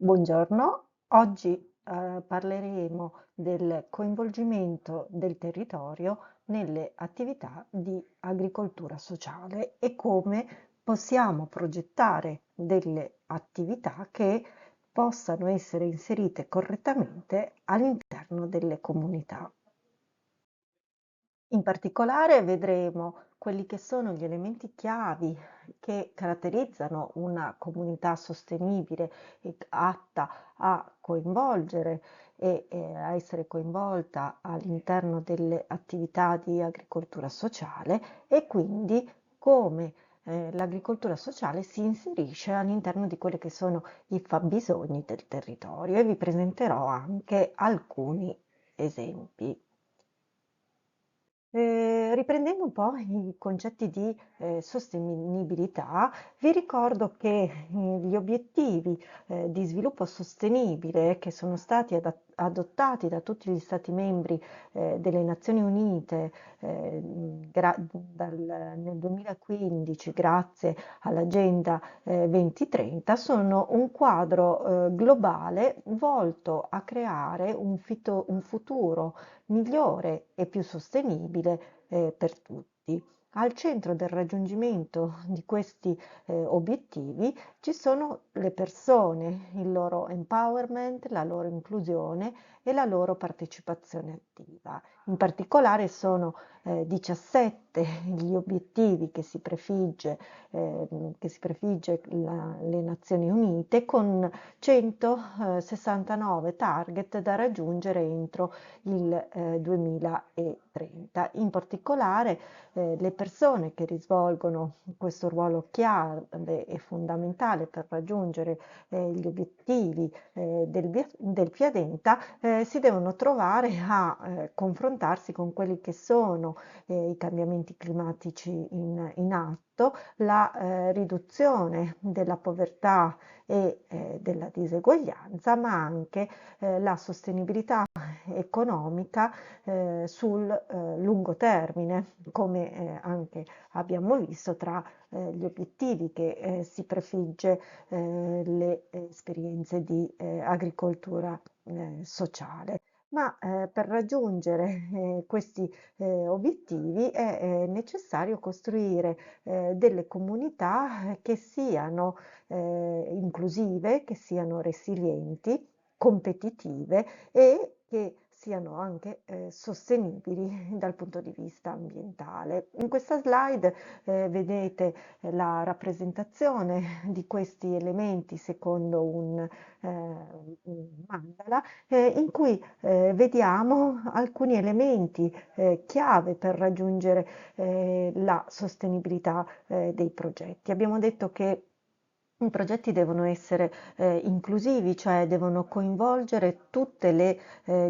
Buongiorno, oggi parleremo del coinvolgimento del territorio nelle attività di agricoltura sociale e come possiamo progettare delle attività che possano essere inserite correttamente all'interno delle comunità. In particolare vedremo quelli che sono gli elementi chiavi che caratterizzano una comunità sostenibile e atta a coinvolgere e a essere coinvolta all'interno delle attività di agricoltura sociale e quindi come l'agricoltura sociale si inserisce all'interno di quelli che sono i fabbisogni del territorio e vi presenterò anche alcuni esempi. Riprendendo un po' i concetti di sostenibilità, vi ricordo che gli obiettivi di sviluppo sostenibile che sono stati adottati da tutti gli Stati membri delle Nazioni Unite nel 2015 grazie all'Agenda 2030 sono un quadro globale volto a creare un futuro migliore e più sostenibile per tutti. Al centro del raggiungimento di questi obiettivi ci sono le persone, il loro empowerment, la loro inclusione e la loro partecipazione attiva. In particolare sono 17 gli obiettivi che si prefigge le Nazioni Unite con 169 target da raggiungere entro il 2030. In particolare le persone che risvolgono questo ruolo chiave e fondamentale per raggiungere gli obiettivi del pianeta si devono trovare a confrontarsi con quelli che sono i cambiamenti climatici in atto, la riduzione della povertà e della diseguaglianza, ma anche la sostenibilità economica sul lungo termine, come anche abbiamo visto tra gli obiettivi che si prefigge le esperienze di agricoltura sociale. Ma per raggiungere questi obiettivi è necessario costruire delle comunità che siano inclusive, che siano resilienti, competitive e che siano anche sostenibili dal punto di vista ambientale. In questa slide vedete la rappresentazione di questi elementi secondo un mandala in cui vediamo alcuni elementi chiave per raggiungere la sostenibilità dei progetti. Abbiamo detto che i progetti devono essere inclusivi, cioè devono coinvolgere tutte le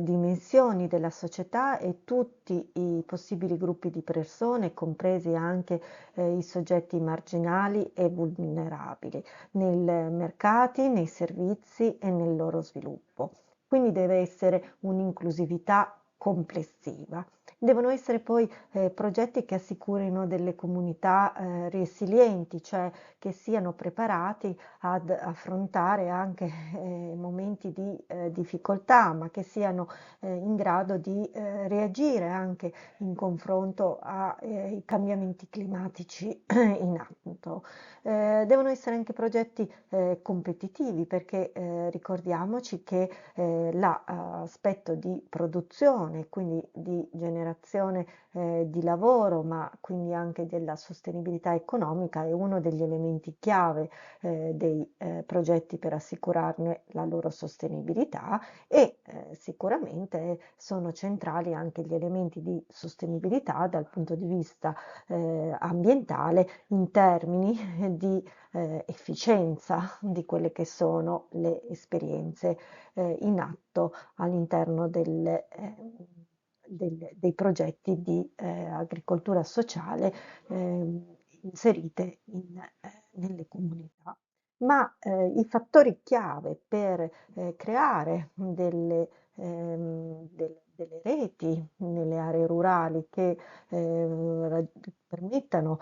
dimensioni della società e tutti i possibili gruppi di persone, compresi anche i soggetti marginali e vulnerabili, nei mercati, nei servizi e nel loro sviluppo. Quindi deve essere un'inclusività complessiva. Devono essere poi progetti che assicurino delle comunità resilienti, cioè che siano preparati ad affrontare anche momenti di difficoltà, ma che siano in grado di reagire anche in confronto ai cambiamenti climatici in atto. Devono essere anche progetti competitivi perché ricordiamoci che l'aspetto di produzione, quindi di generazione di lavoro, ma quindi anche della sostenibilità economica, è uno degli elementi chiave dei progetti per assicurarne la loro sostenibilità e sicuramente sono centrali anche gli elementi di sostenibilità dal punto di vista ambientale in termini di efficienza di quelle che sono le esperienze in atto all'interno dei progetti di agricoltura sociale inserite nelle comunità. Ma i fattori chiave per creare delle reti nelle aree rurali che permettano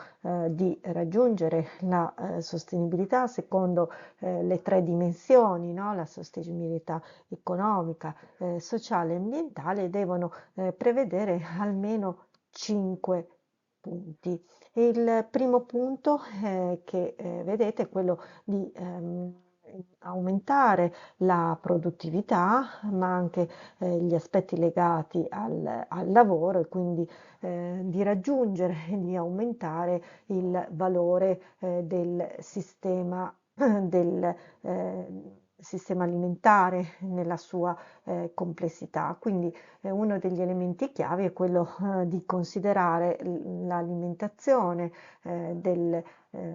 di raggiungere la sostenibilità secondo le tre dimensioni, no? La sostenibilità economica, sociale e ambientale, devono prevedere almeno 5 punti. Il primo punto che vedete è quello di aumentare la produttività, ma anche gli aspetti legati al lavoro, e quindi di raggiungere e di aumentare il valore del sistema del sistema alimentare nella sua complessità. Quindi uno degli elementi chiave è quello di considerare l'alimentazione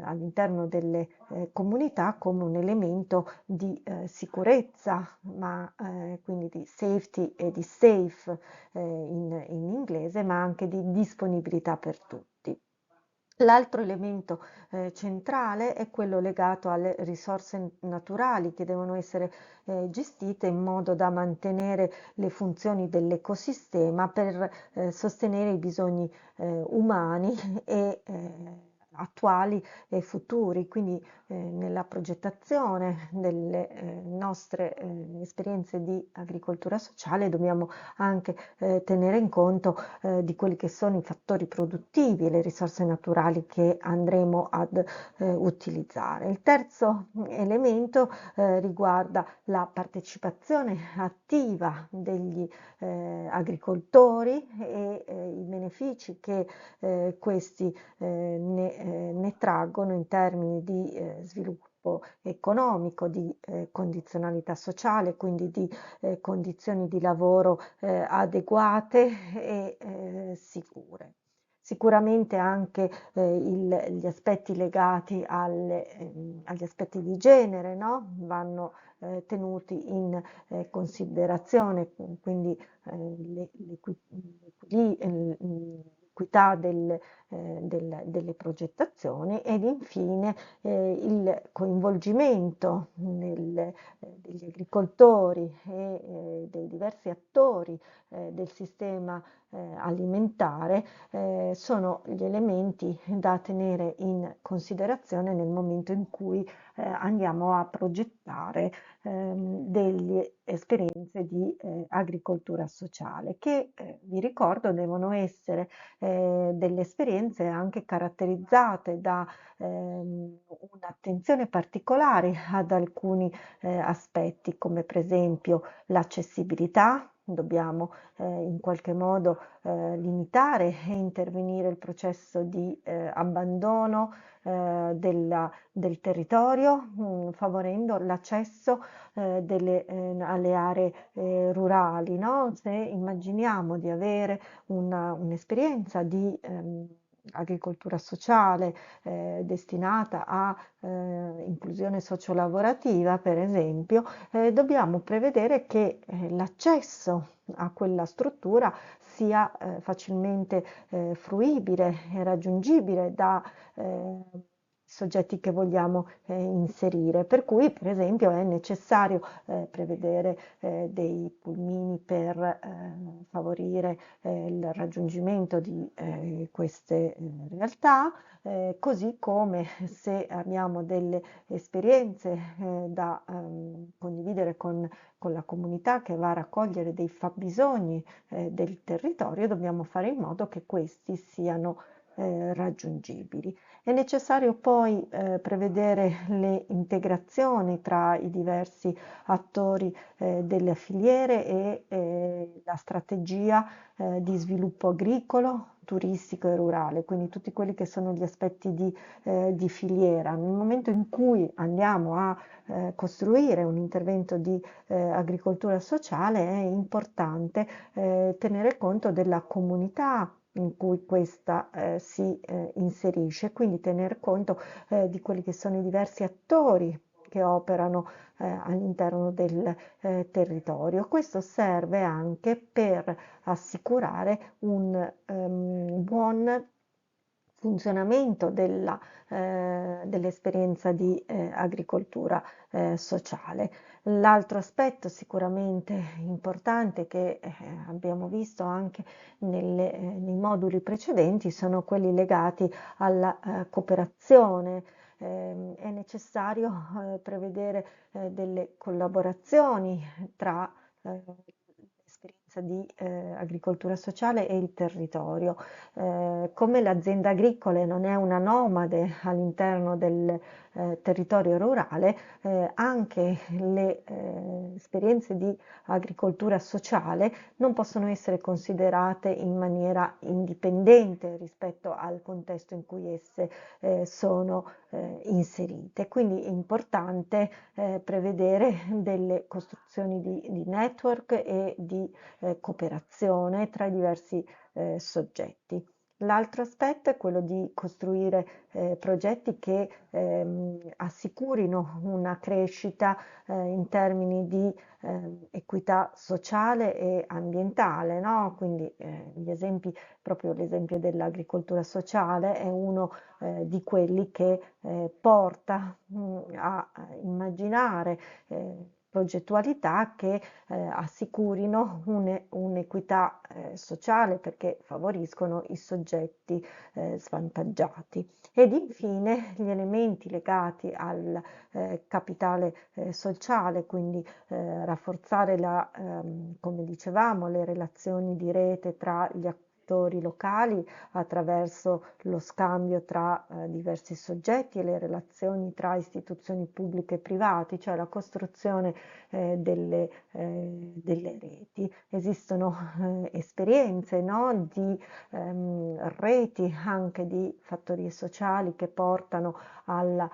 all'interno delle comunità come un elemento di sicurezza, ma quindi di safety e di safe in inglese, ma anche di disponibilità per tutti. L'altro elemento centrale è quello legato alle risorse naturali che devono essere gestite in modo da mantenere le funzioni dell'ecosistema per sostenere i bisogni umani e attuali e futuri. Quindi nella progettazione delle nostre esperienze di agricoltura sociale dobbiamo anche tenere in conto di quelli che sono i fattori produttivi e le risorse naturali che andremo ad utilizzare. Il terzo elemento riguarda la partecipazione attiva degli agricoltori e i benefici che questi ne traggono in termini di sviluppo economico, di condizionalità sociale, quindi di condizioni di lavoro adeguate e sicure. Sicuramente anche gli aspetti legati agli aspetti di genere, no? Vanno tenuti in considerazione, quindi l'equità delle progettazioni, ed infine il coinvolgimento degli agricoltori e dei diversi attori del sistema alimentare sono gli elementi da tenere in considerazione nel momento in cui andiamo a progettare delle esperienze di agricoltura sociale, che vi ricordo devono essere delle esperienze anche caratterizzate da un'attenzione particolare ad alcuni aspetti, come per esempio l'accessibilità. Dobbiamo in qualche modo limitare e intervenire il processo di abbandono del territorio, favorendo l'accesso alle aree rurali, no? Se immaginiamo di avere un'esperienza di agricoltura sociale destinata a inclusione sociolavorativa, per esempio, dobbiamo prevedere che l'accesso a quella struttura sia facilmente fruibile e raggiungibile da soggetti che vogliamo inserire. Per cui, per esempio, è necessario prevedere dei pulmini per favorire il raggiungimento di queste realtà, così come se abbiamo delle esperienze da condividere con la comunità che va a raccogliere dei fabbisogni del territorio, dobbiamo fare in modo che questi siano raggiungibili. È necessario poi prevedere le integrazioni tra i diversi attori delle filiere e la strategia di sviluppo agricolo, turistico e rurale, quindi tutti quelli che sono gli aspetti di filiera. Nel momento in cui andiamo a costruire un intervento di agricoltura sociale è importante tenere conto della comunità in cui questa si inserisce, quindi tener conto di quelli che sono i diversi attori che operano all'interno del territorio. Questo serve anche per assicurare un buon funzionamento dell'esperienza di agricoltura sociale. L'altro aspetto sicuramente importante che abbiamo visto anche nei moduli precedenti sono quelli legati alla cooperazione. È necessario prevedere delle collaborazioni tra l'esperienza di agricoltura sociale e il territorio. Come le aziende agricole non è una nomade all'interno del territorio rurale, anche le esperienze di agricoltura sociale non possono essere considerate in maniera indipendente rispetto al contesto in cui esse sono inserite. Quindi è importante prevedere delle costruzioni di network e di cooperazione tra i diversi soggetti. L'altro aspetto è quello di costruire progetti che assicurino una crescita in termini di equità sociale e ambientale, no? Quindi gli esempi, proprio l'esempio dell'agricoltura sociale è uno di quelli che porta a immaginare progettualità che assicurino un'equità sociale perché favoriscono i soggetti svantaggiati. Ed infine gli elementi legati al capitale sociale, quindi rafforzare come dicevamo, le relazioni di rete tra gli attori locali attraverso lo scambio tra diversi soggetti e le relazioni tra istituzioni pubbliche e private, cioè la costruzione delle reti. Esistono esperienze, no, di reti anche di fattorie sociali che portano alla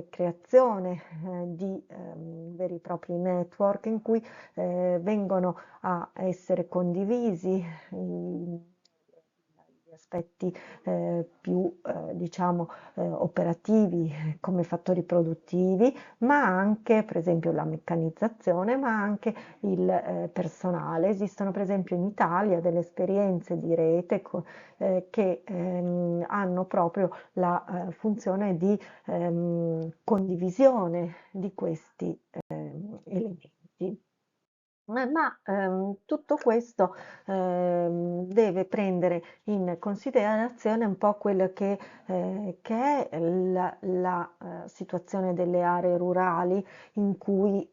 creazione di veri e propri network in cui vengono a essere condivisi gli aspetti più diciamo operativi come fattori produttivi, ma anche per esempio la meccanizzazione, ma anche il personale. Esistono per esempio in Italia delle esperienze di rete che hanno proprio la funzione di condivisione di questi elementi. Tutto questo deve prendere in considerazione un po' quello che è la situazione delle aree rurali in cui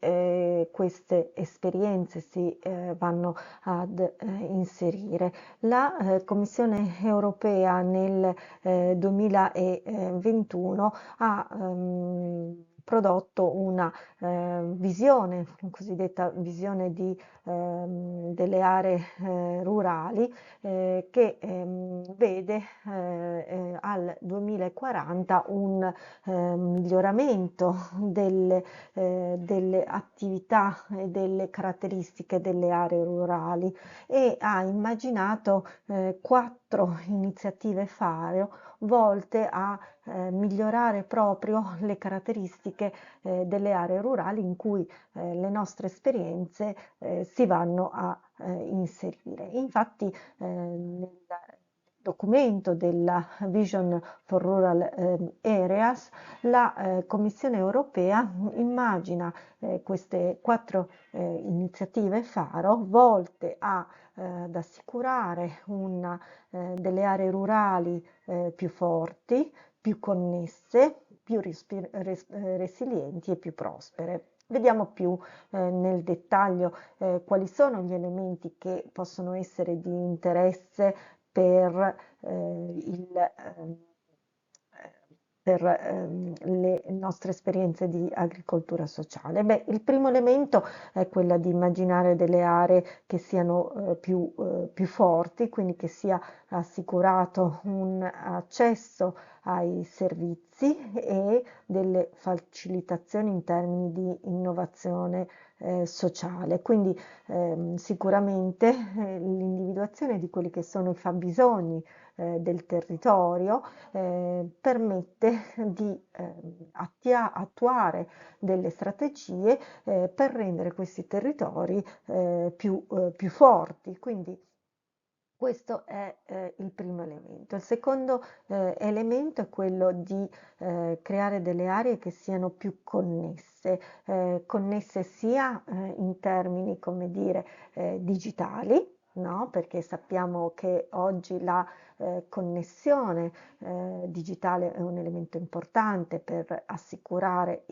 queste esperienze si vanno ad inserire. La Commissione europea nel 2021 ha prodotto una visione, cosiddetta visione delle aree rurali che vede al 2040 un miglioramento delle attività e delle caratteristiche delle aree rurali e ha immaginato 4 iniziative faro volte a migliorare proprio le caratteristiche delle aree rurali in cui le nostre esperienze si vanno a inserire. Infatti nel documento della Vision for Rural Areas la Commissione europea immagina queste 4 iniziative faro volte ad assicurare delle aree rurali più forti, più connesse, più resilienti e più prospere. Vediamo più nel dettaglio quali sono gli elementi che possono essere di interesse per le nostre esperienze di agricoltura sociale. Beh, il primo elemento è quello di immaginare delle aree che siano più forti, quindi che sia assicurato un accesso ai servizi e delle facilitazioni in termini di innovazione sociale. Quindi sicuramente l'individuazione di quelli che sono i fabbisogni del territorio permette di attuare delle strategie per rendere questi territori più forti. Quindi Questo è il primo elemento. Il secondo elemento è quello di creare delle aree che siano più connesse sia in termini, come dire, digitali, no? Perché sappiamo che oggi la connessione digitale è un elemento importante per assicurare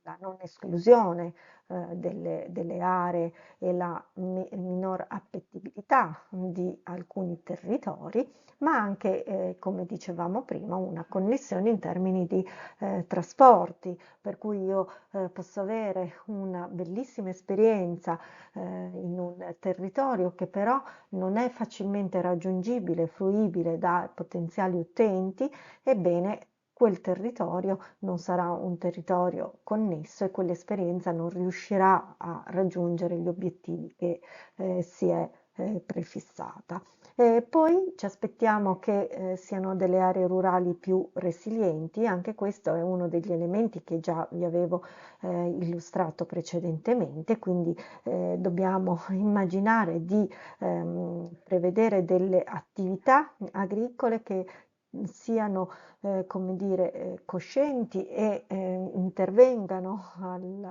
la non esclusione delle aree e la minor appetibilità di alcuni territori, ma anche, come dicevamo prima, una connessione in termini di trasporti, per cui io posso avere una bellissima esperienza in un territorio che però non è facilmente raggiungibile, fruibile da potenziali utenti, ebbene quel territorio non sarà un territorio connesso e quell'esperienza non riuscirà a raggiungere gli obiettivi che si è prefissata. Poi ci aspettiamo che siano delle aree rurali più resilienti, anche questo è uno degli elementi che già vi avevo illustrato precedentemente, quindi dobbiamo immaginare di prevedere delle attività agricole che siano come dire, coscienti e intervengano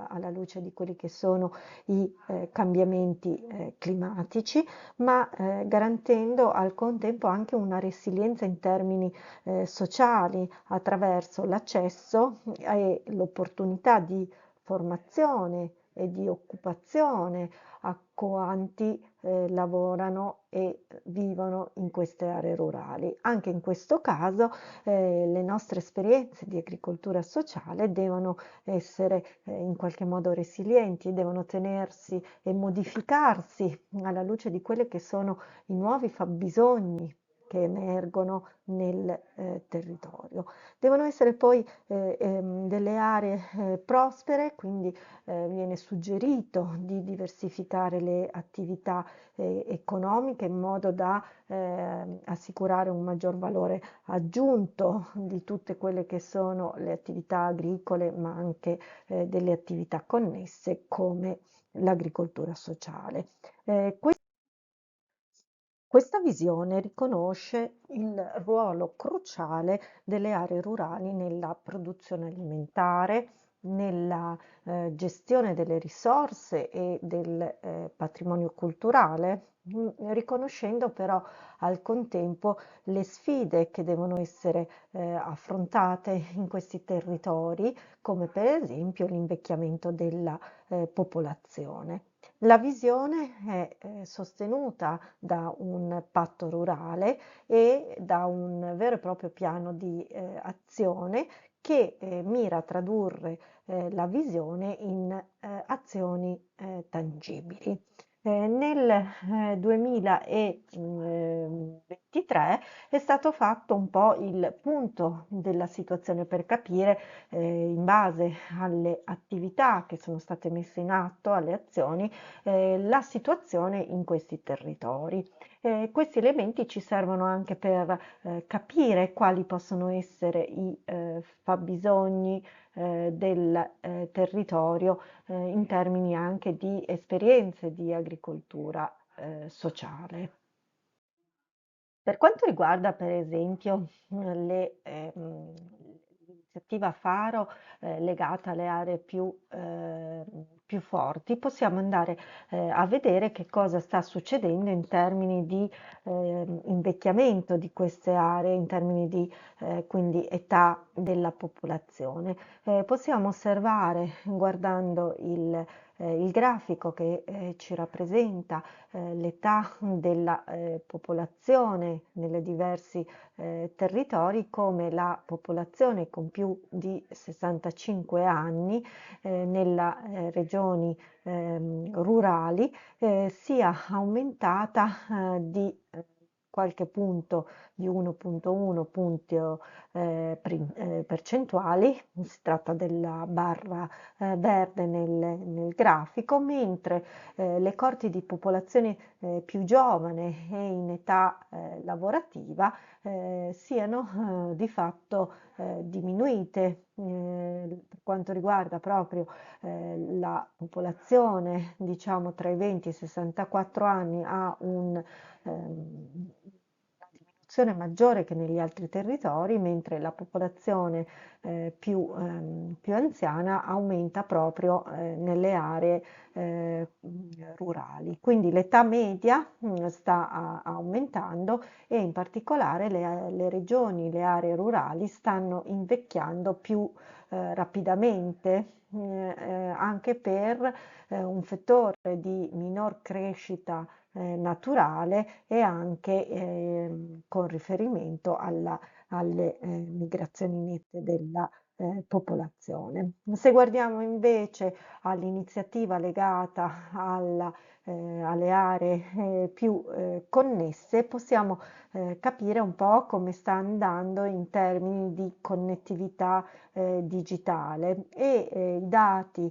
alla luce di quelli che sono i cambiamenti climatici, ma garantendo al contempo anche una resilienza in termini sociali attraverso l'accesso e l'opportunità di formazione e di occupazione a quanti lavorano e vivono in queste aree rurali. Anche in questo caso le nostre esperienze di agricoltura sociale devono essere in qualche modo resilienti, devono tenersi e modificarsi alla luce di quelli che sono i nuovi fabbisogni che emergono nel territorio. Devono essere poi delle aree prospere, quindi viene suggerito di diversificare le attività economiche in modo da assicurare un maggior valore aggiunto di tutte quelle che sono le attività agricole, ma anche delle attività connesse come l'agricoltura sociale. Questa visione riconosce il ruolo cruciale delle aree rurali nella produzione alimentare, nella gestione delle risorse e del patrimonio culturale, riconoscendo però al contempo le sfide che devono essere affrontate in questi territori, come per esempio l'invecchiamento della popolazione. La visione è sostenuta da un patto rurale e da un vero e proprio piano di azione che mira a tradurre la visione in azioni tangibili. Nel 2023 è stato fatto un po' il punto della situazione per capire, in base alle attività che sono state messe in atto, alle azioni, la situazione in questi territori. Questi elementi ci servono anche per capire quali possono essere i fabbisogni del territorio in termini anche di esperienze di agricoltura sociale. Per quanto riguarda per esempio l'iniziativa Faro legata alle aree più forti, possiamo andare a vedere che cosa sta succedendo in termini di invecchiamento di queste aree, in termini di quindi età della popolazione. Possiamo osservare, guardando il grafico che ci rappresenta l'età della popolazione nei diversi territori, come la popolazione con più di 65 anni nelle regioni rurali sia aumentata di qualche punto di 1,1 punti percentuali, si tratta della barra verde nel grafico, mentre le coorti di popolazione più giovane e in età lavorativa siano di fatto diminuite per quanto riguarda proprio la popolazione, diciamo tra i 20 e i 64 anni ha una diminuzione maggiore che negli altri territori, mentre la popolazione più anziana aumenta proprio nelle aree rurali. Quindi l'età media sta aumentando e in particolare le regioni, le aree rurali stanno invecchiando più rapidamente, anche per un fattore di minor crescita naturale e anche con riferimento alle migrazioni nette della popolazione. Se guardiamo invece all'iniziativa legata alle aree più connesse, possiamo capire un po' come sta andando in termini di connettività digitale e i dati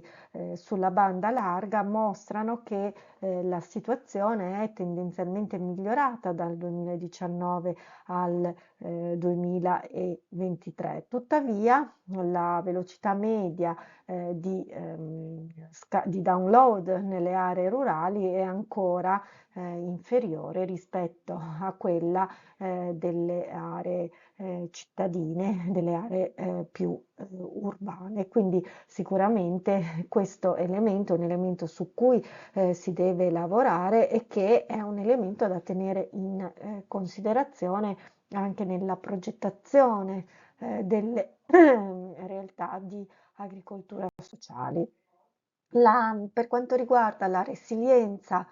sulla banda larga mostrano che la situazione è tendenzialmente migliorata dal 2019 al 2023. Tuttavia, la velocità media di download nelle aree rurali è ancora inferiore rispetto a quella delle aree cittadine, delle aree più urbane. Quindi sicuramente questo elemento è un elemento su cui si deve lavorare e che è un elemento da tenere in considerazione anche nella progettazione delle realtà di agricoltura sociali. Per quanto riguarda la resilienza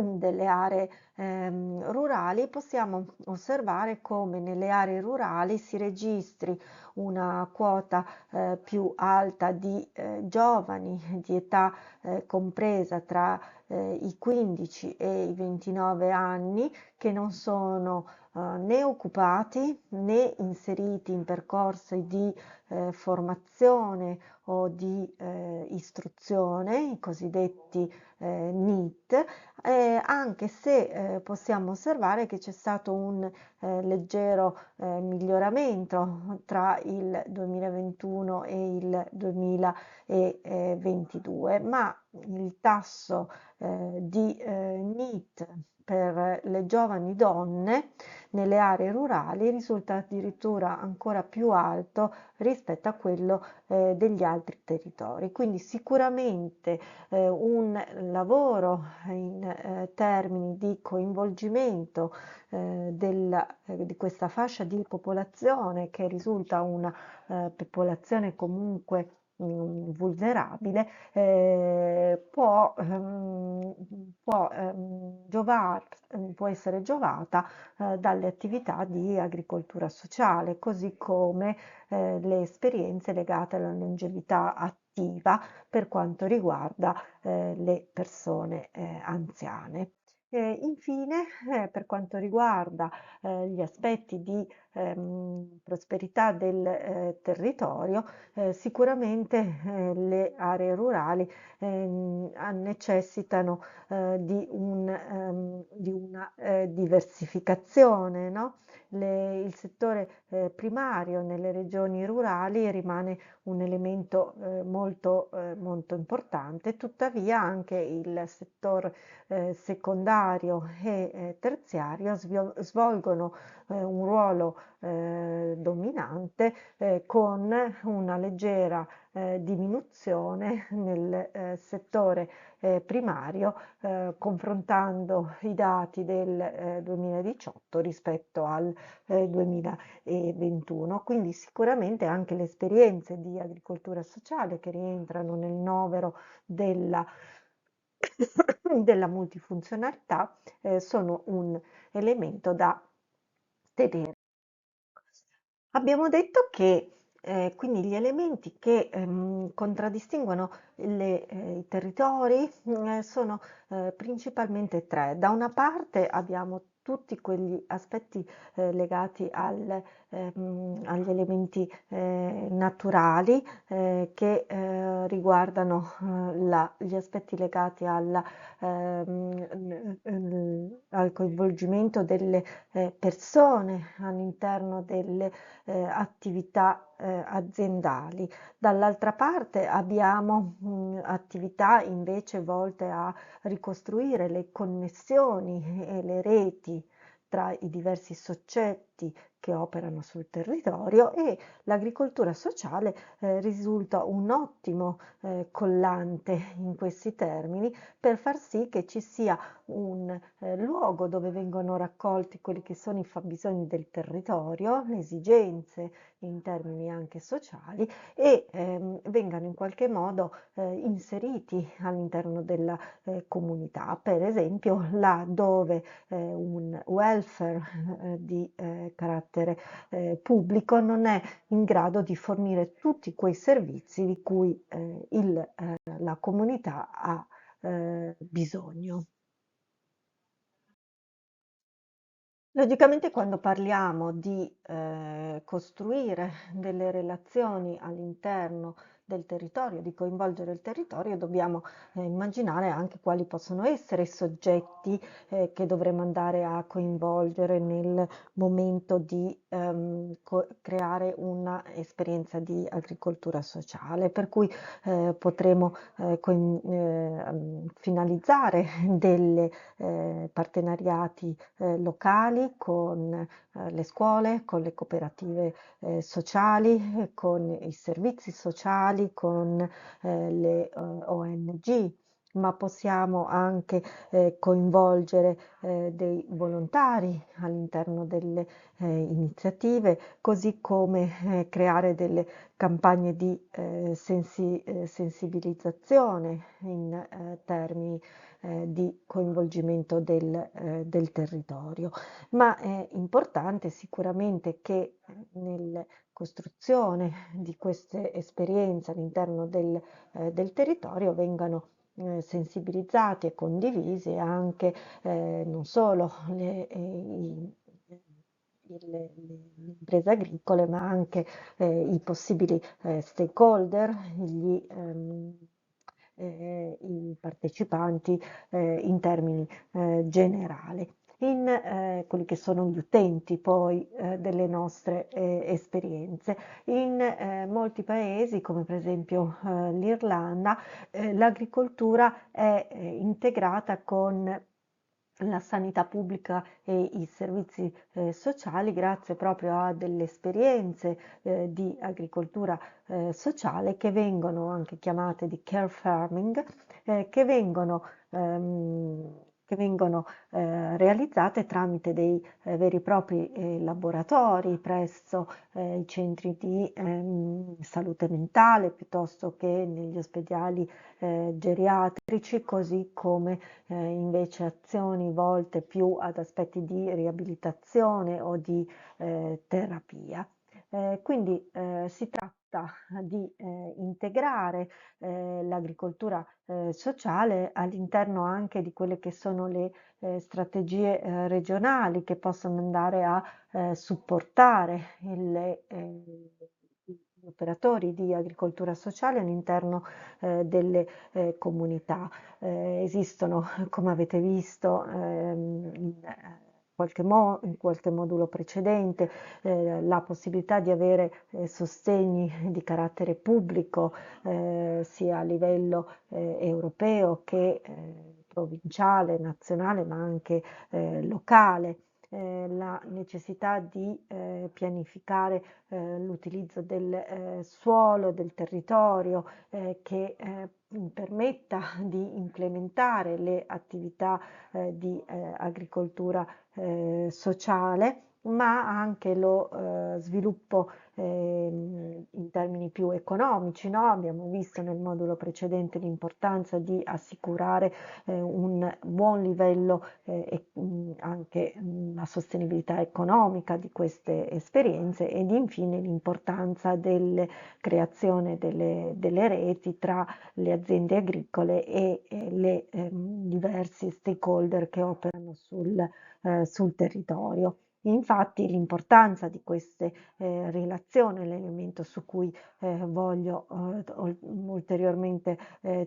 delle aree rurali, possiamo osservare come nelle aree rurali si registri una quota più alta di giovani di età compresa tra i 15 e i 29 anni che non sono né occupati né inseriti in percorsi di formazione o di istruzione, i cosiddetti NEET, anche se possiamo osservare che c'è stato un leggero miglioramento tra il 2021 e il 2022, ma il tasso di NEET per le giovani donne nelle aree rurali risulta addirittura ancora più alto rispetto a quello degli altri territori. Quindi sicuramente un lavoro in termini di coinvolgimento di questa fascia di popolazione che risulta una popolazione comunque vulnerabile può essere giovata dalle attività di agricoltura sociale, così come le esperienze legate alla longevità attiva per quanto riguarda le persone anziane. Infine, per quanto riguarda gli aspetti di prosperità del territorio, sicuramente le aree rurali necessitano di una diversificazione, no? Il settore primario nelle regioni rurali rimane un elemento molto importante, tuttavia anche il settore secondario e terziario svolgono un ruolo dominante con una leggera diminuzione nel settore primario, confrontando i dati del 2018 rispetto al 2021. Quindi sicuramente anche le esperienze di agricoltura sociale che rientrano nel novero della multifunzionalità sono un elemento da tenere. Abbiamo detto che quindi gli elementi che contraddistinguono i territori sono principalmente tre. Da una parte abbiamo tutti quegli aspetti legati agli elementi naturali che riguardano gli aspetti legati al coinvolgimento delle persone all'interno delle attività aziendali. Dall'altra parte abbiamo attività invece volte a ricostruire le connessioni e le reti tra i diversi soggetti che operano sul territorio e l'agricoltura sociale risulta un ottimo collante in questi termini per far sì che ci sia un luogo dove vengono raccolti quelli che sono i fabbisogni del territorio, le esigenze in termini anche sociali e vengano in qualche modo inseriti all'interno della comunità. Per esempio, là dove un welfare di carattere pubblico non è in grado di fornire tutti quei servizi di cui la comunità ha bisogno. Logicamente quando parliamo di costruire delle relazioni all'interno del territorio, di coinvolgere il territorio, dobbiamo immaginare anche quali possono essere i soggetti che dovremo andare a coinvolgere nel momento di creare una esperienza di agricoltura sociale, per cui potremo finalizzare delle partenariati locali con le scuole, con le cooperative sociali, con i servizi sociali, con le ONG, ma possiamo anche coinvolgere dei volontari all'interno delle iniziative, così come creare delle campagne di sensibilizzazione in termini di coinvolgimento del territorio. Ma è importante sicuramente che nella costruzione di queste esperienze all'interno del territorio vengano sensibilizzati e condivisi anche non solo le imprese agricole, ma anche i possibili stakeholder, i partecipanti in termini generali. In quelli che sono gli utenti poi delle nostre esperienze. In molti paesi, come per esempio l'Irlanda, l'agricoltura è integrata con la sanità pubblica e i servizi sociali grazie proprio a delle esperienze di agricoltura sociale che vengono anche chiamate di care farming, che vengono realizzate tramite dei veri e propri laboratori presso i centri di salute mentale piuttosto che negli ospedali geriatrici, così come invece azioni volte più ad aspetti di riabilitazione o di terapia. Quindi si tratta di integrare l'agricoltura sociale all'interno anche di quelle che sono le strategie regionali che possono andare a supportare gli operatori di agricoltura sociale all'interno delle comunità. Esistono, come avete visto, in qualche modulo precedente, la possibilità di avere sostegni di carattere pubblico sia a livello europeo che provinciale, nazionale, ma anche locale. La necessità di pianificare l'utilizzo del suolo, del territorio, che permetta di implementare le attività di agricoltura sociale ma anche lo sviluppo in termini più economici, no? Abbiamo visto nel modulo precedente l'importanza di assicurare un buon livello e anche la sostenibilità economica di queste esperienze ed infine l'importanza della creazione delle reti tra le aziende agricole e le diversi stakeholder che operano sul territorio. Infatti l'importanza di queste relazioni è l'elemento su cui voglio ulteriormente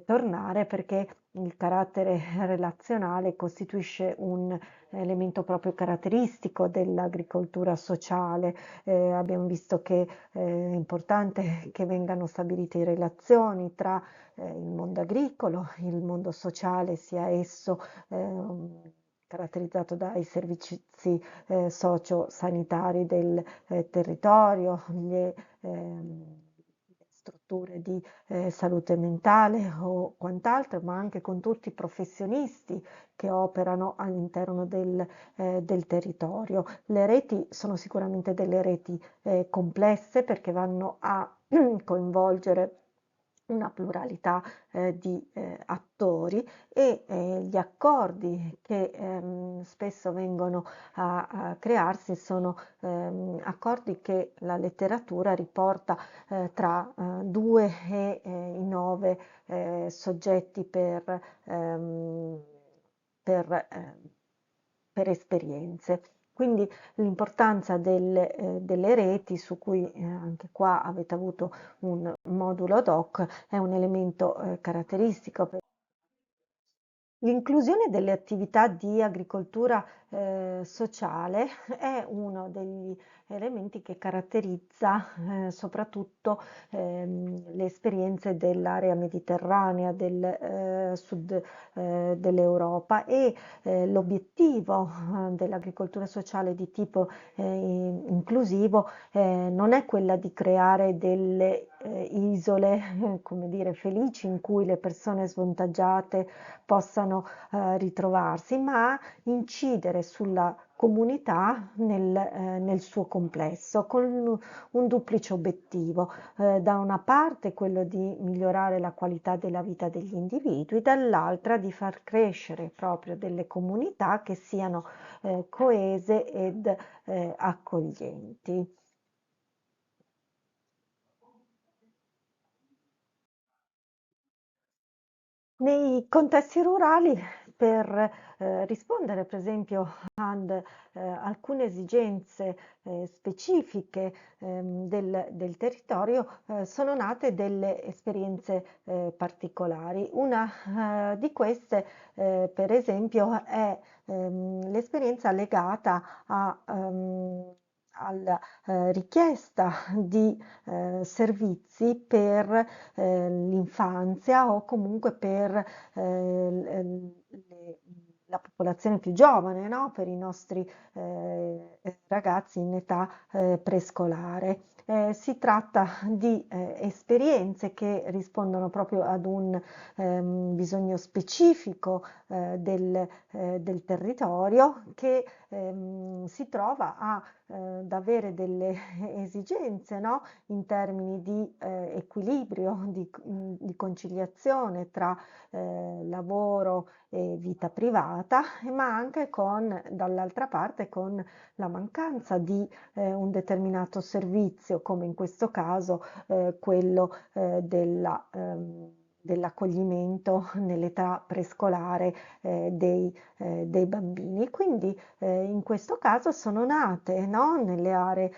tornare perché il carattere relazionale costituisce un elemento proprio caratteristico dell'agricoltura sociale. Abbiamo visto che è importante che vengano stabilite relazioni tra il mondo agricolo, il mondo sociale, sia esso caratterizzato dai servizi socio-sanitari del territorio, le strutture di salute mentale o quant'altro, ma anche con tutti i professionisti che operano all'interno del territorio. Le reti sono sicuramente delle reti complesse perché vanno a coinvolgere una pluralità di attori e gli accordi che spesso vengono a crearsi sono accordi che la letteratura riporta tra 2 e i 9 soggetti per, per esperienze. Quindi l'importanza delle reti, su cui anche qua avete avuto un modulo ad hoc, è un elemento caratteristico. L'inclusione delle attività di agricoltura sociale è uno degli elementi che caratterizza soprattutto le esperienze dell'area mediterranea, del sud dell'Europa e l'obiettivo dell'agricoltura sociale di tipo inclusivo non è quella di creare delle isole, come dire, felici in cui le persone svantaggiate possano ritrovarsi, ma incidere sulla comunità nel suo complesso, con un duplice obiettivo. Da una parte quello di migliorare la qualità della vita degli individui, dall'altra di far crescere proprio delle comunità che siano coese ed accoglienti. Nei contesti rurali, per rispondere per esempio ad alcune esigenze specifiche del territorio, sono nate delle esperienze particolari. Una di queste, per esempio, è l'esperienza legata alla richiesta di servizi per l'infanzia o comunque per la popolazione più giovane, no? Per i nostri ragazzi in età prescolare. Si tratta di esperienze che rispondono proprio ad un bisogno specifico del territorio che si trova ad avere delle esigenze, no? In termini di equilibrio, di conciliazione tra lavoro e vita privata, ma anche dall'altra parte con la mancanza di un determinato servizio, come in questo caso quello dell'accoglimento nell'età prescolare dei bambini. Quindi in questo caso sono nate, no? Nelle aree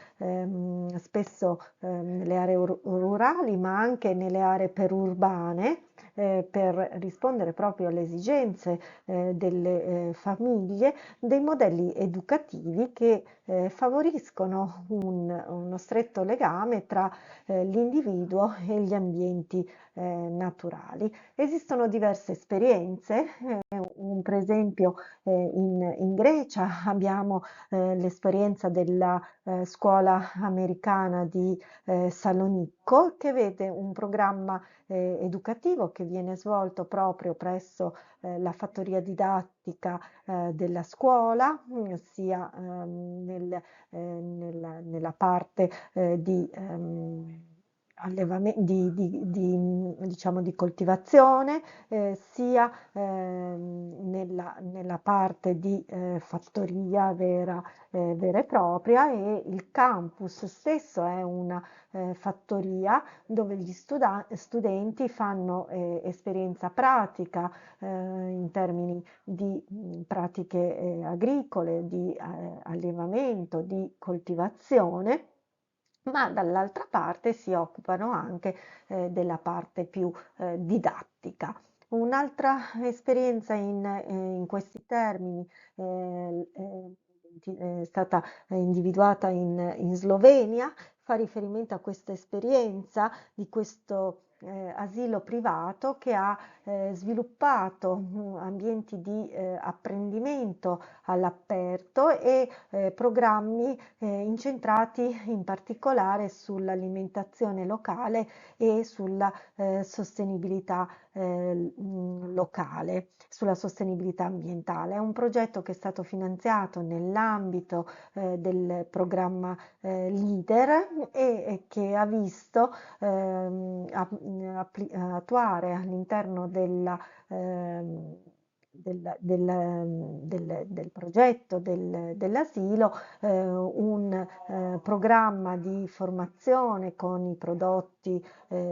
spesso nelle aree rurali, ma anche nelle aree perurbane, per rispondere proprio alle esigenze delle famiglie, dei modelli educativi che favoriscono uno stretto legame tra l'individuo e gli ambienti naturali. Esistono diverse esperienze, per esempio in Grecia abbiamo l'esperienza della scuola americana di Salonicco che vede un programma educativo che che viene svolto proprio presso la fattoria didattica della scuola, sia nella parte diciamo, di coltivazione, sia nella parte di fattoria vera e propria, e il campus stesso è una fattoria dove gli studenti fanno esperienza pratica in termini di pratiche agricole, di allevamento, di coltivazione, ma dall'altra parte si occupano anche della parte più didattica. Un'altra esperienza in questi termini è stata individuata in Slovenia, fa riferimento a questa esperienza di questo asilo privato che ha sviluppato ambienti di apprendimento all'aperto e programmi incentrati in particolare sull'alimentazione locale e sulla sostenibilità locale, sulla sostenibilità ambientale. È un progetto che è stato finanziato nell'ambito del programma LEADER e che ha visto attuare all'interno del progetto dell'asilo un programma di formazione con i prodotti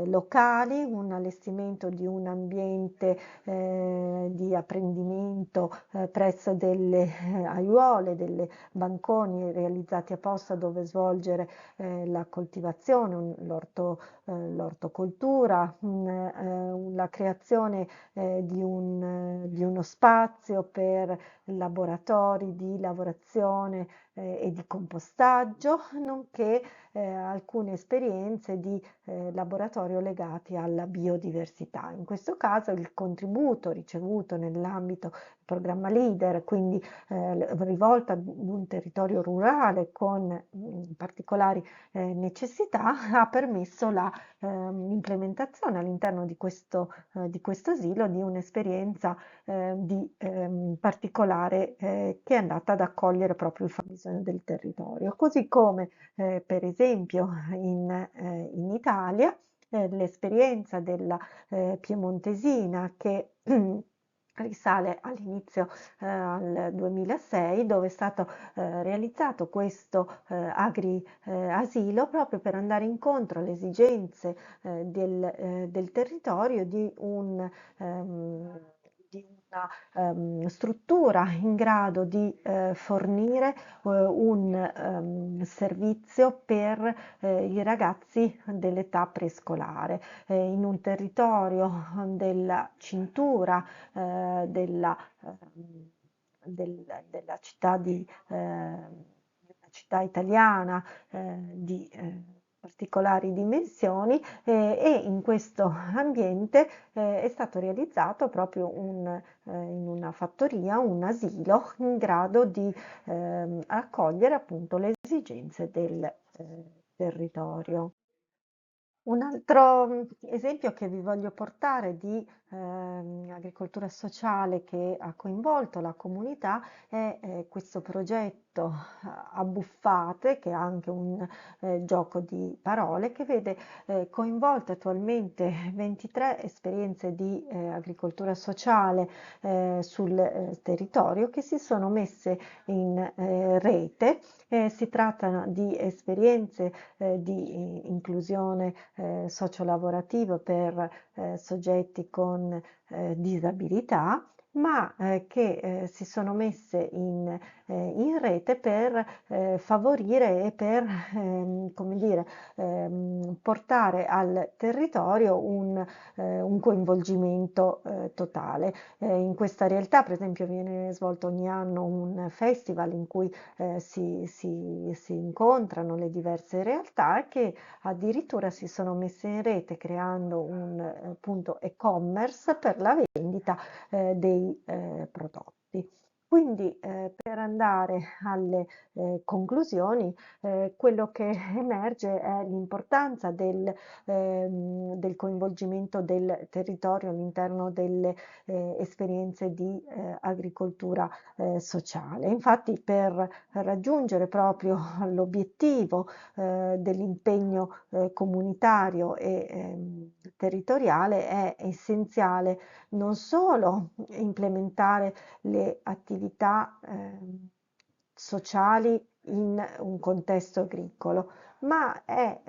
locali, un allestimento di un ambiente di apprendimento presso delle aiuole, delle banconi realizzati apposta dove svolgere la coltivazione, l'ortocoltura, la creazione di uno spazio per laboratori di lavorazione e di compostaggio, nonché alcune esperienze di laboratorio legati alla biodiversità. In questo caso il contributo ricevuto nell'ambito del programma LEADER, quindi rivolto ad un territorio rurale con particolari necessità, ha permesso l'implementazione all'interno di questo asilo di un'esperienza particolare che è andata ad accogliere proprio il fabbisogno del territorio. Così come per esempio in Italia l'esperienza della Piemontesina che risale all'inizio al 2006, dove è stato realizzato questo asilo proprio per andare incontro alle esigenze del territorio di una struttura in grado di fornire un servizio per i ragazzi dell'età prescolare in un territorio della cintura della città della città italiana di particolari dimensioni e in questo ambiente è stato realizzato proprio in una fattoria, un asilo in grado di accogliere appunto le esigenze del territorio. Un altro esempio che vi voglio portare di agricoltura sociale che ha coinvolto la comunità è questo progetto a buffate, che è anche un gioco di parole, che vede coinvolte attualmente 23 esperienze di agricoltura sociale sul territorio che si sono messe in rete. Si tratta di esperienze di inclusione sociolavorativa per soggetti con disabilità, ma che si sono messe in rete per favorire e per come dire, portare al territorio un coinvolgimento totale. In questa realtà, per esempio, viene svolto ogni anno un festival in cui si incontrano le diverse realtà che addirittura si sono messe in rete creando un punto e-commerce per la vendita dei prodotti. Quindi per andare alle conclusioni, quello che emerge è l'importanza del coinvolgimento del territorio all'interno delle esperienze di agricoltura sociale. Infatti per raggiungere proprio l'obiettivo dell'impegno comunitario e territoriale è essenziale non solo implementare le attività sociali in un contesto agricolo, ma è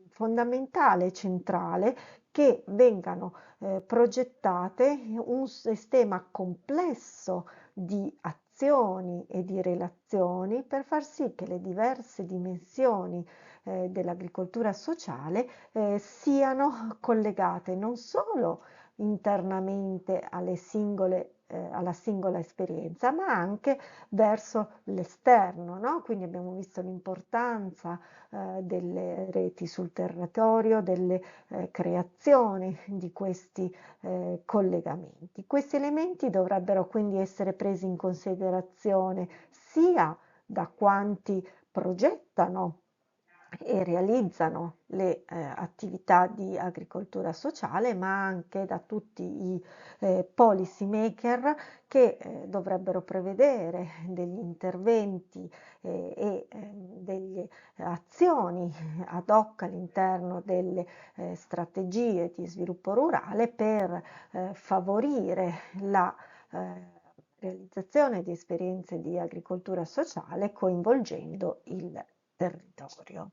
fondamentale, centrale che vengano progettate un sistema complesso di azioni e di relazioni per far sì che le diverse dimensioni dell'agricoltura sociale siano collegate non solo internamente alla singola esperienza, ma anche verso l'esterno, no? Quindi abbiamo visto l'importanza delle reti sul territorio, delle creazioni di questi collegamenti. Questi elementi dovrebbero quindi essere presi in considerazione sia da quanti progettano e realizzano le attività di agricoltura sociale, ma anche da tutti i policy maker che dovrebbero prevedere degli interventi delle azioni ad hoc all'interno delle strategie di sviluppo rurale per favorire la realizzazione di esperienze di agricoltura sociale coinvolgendo il territorio.